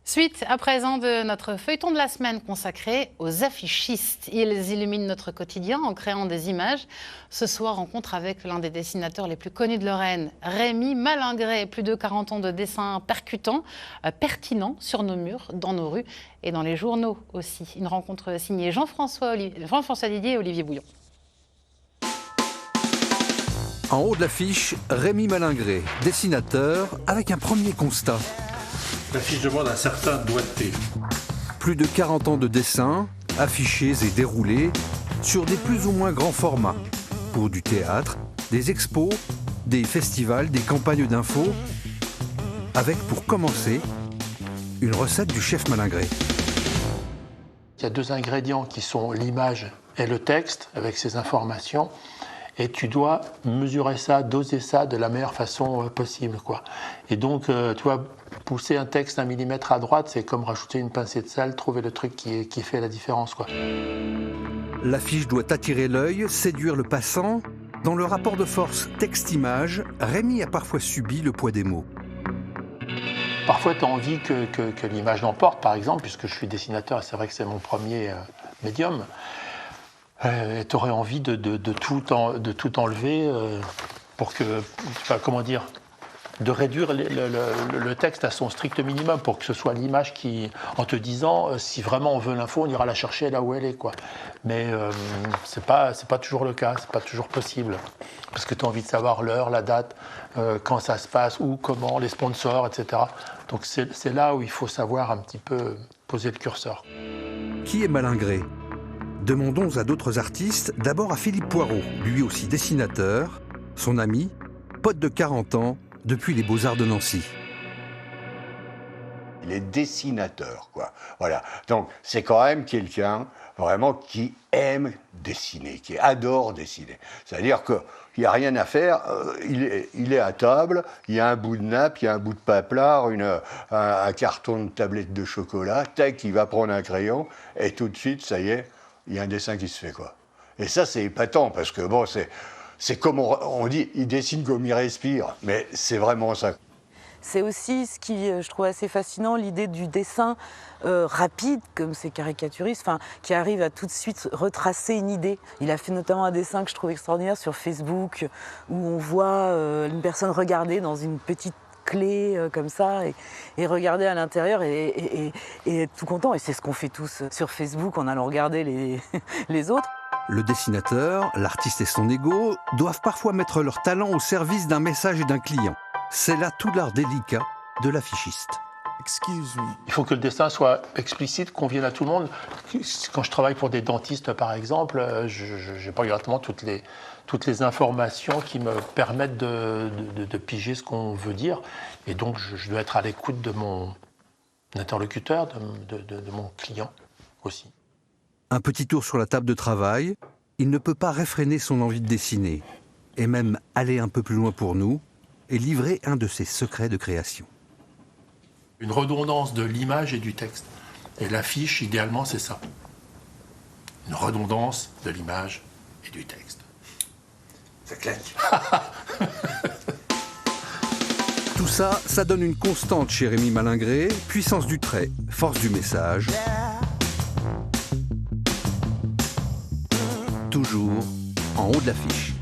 Suite à présent de notre feuilleton de la semaine consacré aux affichistes. Ils illuminent notre quotidien en créant des images. Ce soir, rencontre avec l'un des dessinateurs les plus connus de Lorraine, Rémi Malingré. Plus de 40 ans de dessins percutants, pertinents sur nos murs, dans nos rues et dans les journaux aussi. Une rencontre signée Jean-François Didier et Olivier Bouillon. En haut de l'affiche, Rémi Malingré, dessinateur, avec un premier constat. L'affiche demande un certain doigté. Plus de 40 ans de dessins, affichés et déroulés, sur des plus ou moins grands formats. Pour du théâtre, des expos, des festivals, des campagnes d'infos. Avec, pour commencer, une recette du chef Malingré. Il y a deux ingrédients qui sont l'image et le texte, avec ses informations. Et tu dois mesurer ça, doser ça de la meilleure façon possible, quoi. Et donc, tu vois, pousser un texte 1 millimètre à droite, c'est comme rajouter une pincée de sel, trouver le truc qui fait la différence, quoi. L'affiche doit attirer l'œil, séduire le passant. Dans le rapport de force texte-image, Rémi a parfois subi le poids des mots. Parfois, tu as envie que l'image l'emporte, par exemple, puisque je suis dessinateur, et c'est vrai que c'est mon premier médium. Tu aurais envie de tout enlever pour que, comment dire, de réduire le texte à son strict minimum pour que ce soit l'image qui, en te disant, si vraiment on veut l'info, on ira la chercher là où elle est, quoi. Mais c'est pas toujours le cas, c'est pas toujours possible. Parce que tu as envie de savoir l'heure, la date, quand ça se passe, où, comment, les sponsors, etc. Donc c'est là où il faut savoir un petit peu poser le curseur. Qui est Malingré ? Demandons à d'autres artistes, d'abord à Philippe Poirot, lui aussi dessinateur, son ami, pote de 40 ans, depuis les Beaux-Arts de Nancy. Il est dessinateur, quoi. Voilà. Donc, c'est quand même quelqu'un, vraiment, qui aime dessiner, qui adore dessiner. C'est-à-dire qu'il n'y a rien à faire, il est à table, il y a un bout de nappe, il y a un bout de paplard, un carton de tablette de chocolat, tac, il va prendre un crayon, et tout de suite, ça y est, il y a un dessin qui se fait, quoi. Et ça, c'est épatant, parce que, bon, c'est comme on dit, il dessine comme il respire, mais c'est vraiment ça. C'est aussi ce qui, je trouve assez fascinant, l'idée du dessin rapide, comme ces caricaturistes, qui arrive à tout de suite retracer une idée. Il a fait notamment un dessin que je trouve extraordinaire sur Facebook, où on voit une personne regarder dans une petite clé comme ça et regarder à l'intérieur et être tout content. Et c'est ce qu'on fait tous sur Facebook en allant regarder les autres. Le dessinateur, l'artiste et son ego doivent parfois mettre leur talent au service d'un message et d'un client. C'est là tout l'art délicat de l'affichiste. Il faut que le dessin soit explicite, convienne à tout le monde. Quand je travaille pour des dentistes, par exemple, je n'ai pas exactement toutes les informations qui me permettent de piger ce qu'on veut dire. Et donc, je dois être à l'écoute de mon interlocuteur, de mon client aussi. Un petit tour sur la table de travail, il ne peut pas réfréner son envie de dessiner, et même aller un peu plus loin pour nous, et livrer un de ses secrets de création. Une redondance de l'image et du texte. Et l'affiche, idéalement, c'est ça. Une redondance de l'image et du texte. Ça claque. Tout ça, ça donne une constante chez Rémi Malingré, puissance du trait, force du message. Toujours en haut de l'affiche.